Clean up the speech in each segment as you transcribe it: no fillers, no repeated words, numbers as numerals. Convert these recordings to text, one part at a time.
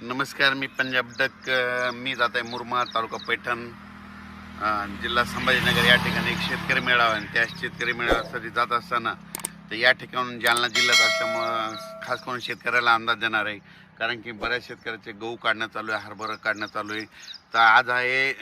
नमस्कार, मी पंजाब डक. मी जात आहे मुरमाड, तालुका पैठण, जिल्हा संभाजीनगर. या ठिकाणी एक शेतकरी मेळावा आहे. त्या शेतकरी मेळाव्यासाठी जात असताना तर या ठिकाणून जालना जिल्ह्यात असल्यामुळं खास करून शेतकऱ्याला अंदाज देणार आहे. कारण की बऱ्याच शेतकऱ्याचे गहू काढणं चालू आहे, हरभरा काढणं चालू आहे. तर आज आहे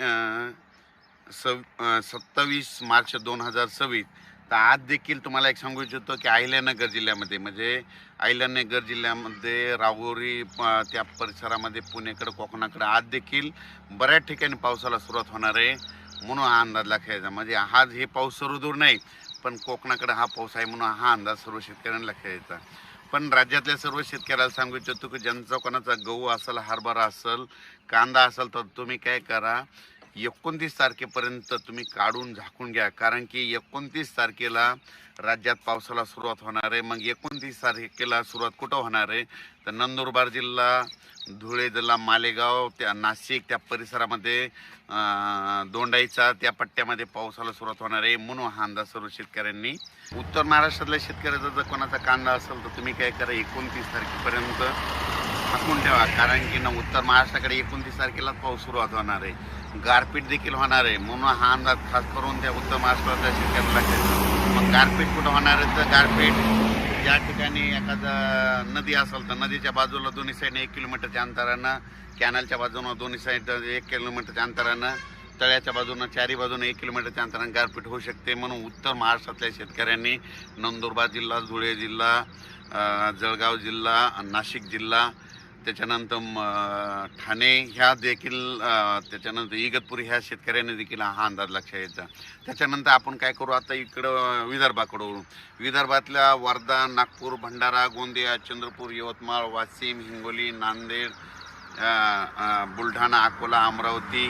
27 मार्च 2026. तर आज देखील तुम्हाला एक सांगू इच्छितो की अहिल्यानगर जिल्ह्यामध्ये, म्हणजे अहिल्यानगर जिल्ह्यामध्ये राहुरी त्या परिसरामध्ये, पुणेकडे, कोकणाकडे आज देखील बऱ्याच ठिकाणी पावसाला सुरुवात होणार आहे. म्हणून हा अंदाज लक्षात. म्हणजे आज हे पाऊस सर्व दूर नाही, पण कोकणाकडे हा पाऊस आहे म्हणून हा अंदाज सर्व शेतकऱ्यांना लक्षात. पण राज्यातल्या सर्व शेतकऱ्याला सांगू इच्छितो की ज्यांचा कोणाचा गहू असेल, हरभरा असेल, कांदा असेल, तर तुम्ही काय करा, 29 तारखेपर्यंत तुम्ही काढून झाकून घ्या. कारण की 29 तारखेला राज्यात पावसाला सुरुवात होणार आहे. मग 29 तारखेला सुरुवात कुठं होणार आहे, तर नंदुरबार जिल्हा, धुळे जिल्हा, मालेगाव, त्या नाशिक त्या परिसरामध्ये, दोंडाईचा त्या पट्ट्यामध्ये पावसाला सुरुवात होणार आहे. म्हणून हा अंदाज सर्व शेतकऱ्यांनी. उत्तर महाराष्ट्रातल्या शेतकऱ्याचा जर कोणाचा कांदा असेल तर तुम्ही काय करा, 29 तारखेपर्यंत झाकून ठेवा. कारण की ना उत्तर महाराष्ट्राकडे 29 तारखेला पाऊस सुरुवात होणार आहे. गारपीट देखील होणार आहे. म्हणून हा अंदाज खास करून त्या उत्तर महाराष्ट्रातल्या शेतकऱ्याला लक्षात. मग गारपीट कुठं होणार आहे, तर गारपीट ज्या ठिकाणी एखादा नदी असेल तर नदीच्या बाजूला दोन्ही साईडने 1 किलोमीटरच्या अंतरानं, कॅनलच्या बाजूनं दोन्ही साईड 1 किलोमीटरच्या अंतरानं, तळ्याच्या बाजूनं चारी बाजूनं 1 किलोमीटरच्या अंतरानं गारपीट होऊ शकते. म्हणून उत्तर महाराष्ट्रातल्या शेतकऱ्यांनी नंदुरबार जिल्हा, धुळे जिल्हा, जळगाव जिल्हा, नाशिक जिल्हा, त्याच्यानंतर ठाणे ह्या देखील, त्याच्यानंतर इगतपुरी ह्या शेतकऱ्यांनी देखील हा अंदाज लक्षात यायचा. त्याच्यानंतर आपण काय करू, आता इकडं विदर्भाकडून, विदर्भातल्या वर्धा, नागपूर, भंडारा, गोंदिया, चंद्रपूर, यवतमाळ, वाशिम, हिंगोली, नांदेड, बुलढाणा, अकोला, अमरावती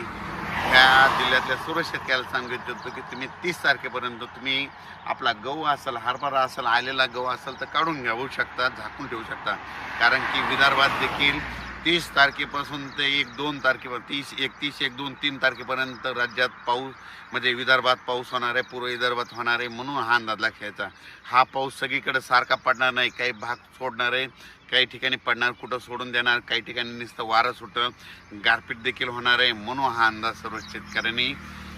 ह्या जिल्ह्यातल्या सर्व शेतकऱ्याला सांगू इच्छितो की तुम्ही 30 तारखेपर्यंत तुम्ही आपला गहू असेल, हरभरा असेल, आलेला गहू असेल तर काढून घेऊ शकता, झाकून ठेवू शकता. कारण की विदर्भात देखील 30 तारखेपासून ते 1-2 तारखेपर्यंत, 31-1-2-3 तारखेपर्यंत राज्यात पाऊस, म्हणजे विदर्भात पाऊस होणार आहे, पूर्व विदर्भात होणार आहे. म्हणून हा अंदाज लक्षात. हा पाऊस सगळीकडे सारखा पडणार नाही. काही भाग सोडणार आहे, काही ठिकाणी पडणार, कुठं सोडून देणार, काही ठिकाणी नुसतं वारं सुटं, गारपीट देखील होणार आहे. म्हणून हा अंदाज सर्व शेतकऱ्यांनी,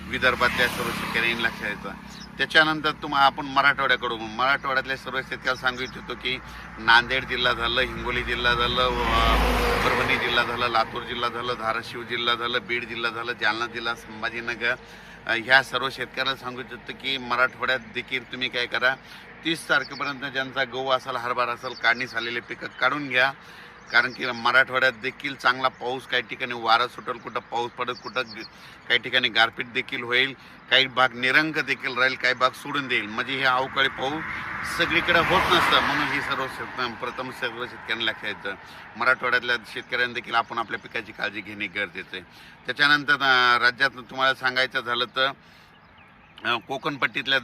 विदर्भातल्या सर्व शेतकऱ्यांनी लक्षात यायचा. त्याच्यानंतर आपण मराठवाड्यातल्या सर्व शेतकऱ्याला सांगू इच्छितो की नांदेड जिल्हा झालं, हिंगोली जिल्हा झालं, परभणी जिल्हा झालं, लातूर जिल्हा झालं, धाराशिव जिल्हा झालं, बीड जिल्हा झालं, जालना जिल्हा, संभाजीनगर ह्या सर्व शेतकऱ्याला सांगू इच्छितो की मराठवाड्यात देखील तुम्ही काय करा, 30 तारखेपर्यंत ज्यांचा गहू असेल, हरभरा असेल, काढणी झालेले पिकं काढून घ्या. कारण की मराठवाड्यात देखील चांगला पाऊस, काही ठिकाणी वारा सुटेल, कुठं पाऊस पडेल, कुठं काही ठिकाणी गारपीट देखील होईल, काही भाग निरंक देखील राहील, काही भाग सोडून देईल. म्हणजे हे अवकाळी पाऊस सगळीकडे होत नसतं. म्हणून ही सर्व सर्व शेतकऱ्यांना लक्षात येतं. मराठवाड्यातल्या शेतकऱ्यांनी देखील आपण आपल्या पिकाची काळजी घेणे गरजेचं आहे. त्याच्यानंतर राज्यात तुम्हाला सांगायचं झालं तर कोकणपट्टीतल्या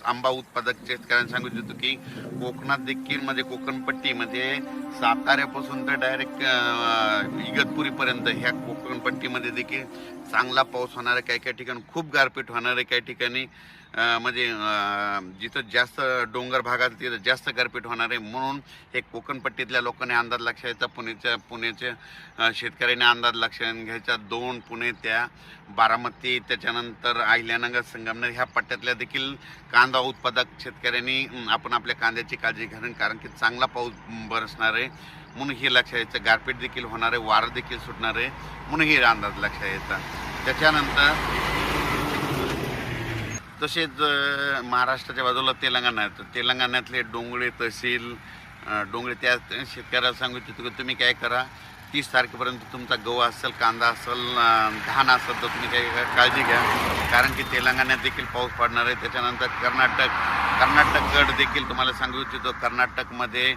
आंबा उत्पादक शेतकऱ्यांना सांगू इच्छितो की कोकणात देखील, म्हणजे कोकणपट्टी म्हणजे साताऱ्यापासून तर डायरेक्ट इगतपुरीपर्यंत ह्या कोकणपट्टीमध्ये देखील चांगला पाऊस होणार आहे. काही काही ठिकाणी खूप गारपीट होणार आहे, काही ठिकाणी म्हणजे जिथं जास्त डोंगर भागात तिथं जास्त गारपीट होणार आहे. म्हणून हे कोकणपट्टीतल्या लोकांनी अंदाज लक्षात यायचा. पुण्याच्या शेतकऱ्यांनी अंदाज लक्षात घ्यायचा. दोन, पुणे, त्या बारामती, त्याच्यानंतर अहिल्यानगर, संगमनेर ह्या पट्ट्यातल्या देखील कांदा उत्पादक शेतकऱ्यांनी आपण आपल्या कांद्याची काळजी घ्यावी. कारण की चांगला पाऊस बरसणार आहे. म्हणून हे लक्षात यायचं. गारपीट देखील होणार आहे, वारं देखील सुटणार आहे. म्हणून हे अंदाज लक्षात यायचा. त्याच्यानंतर तसेच महाराष्ट्राच्या बाजूला तेलंगणा आहे. तर तेलंगणातले डोंगळे तहसील, डोंगळे त्या शेतकऱ्याला सांगू इच्छितो की तुम्ही काय करा, 30 तारखेपर्यंत तुमचा गहू असेल, कांदा असेल, धान असेल तर तुम्ही काय काळजी घ्या. कारण की तेलंगणात देखील पाऊस पडणार आहे. त्याच्यानंतर कर्नाटककडे देखील तुम्हाला सांगू इच्छितो, कर्नाटकमध्ये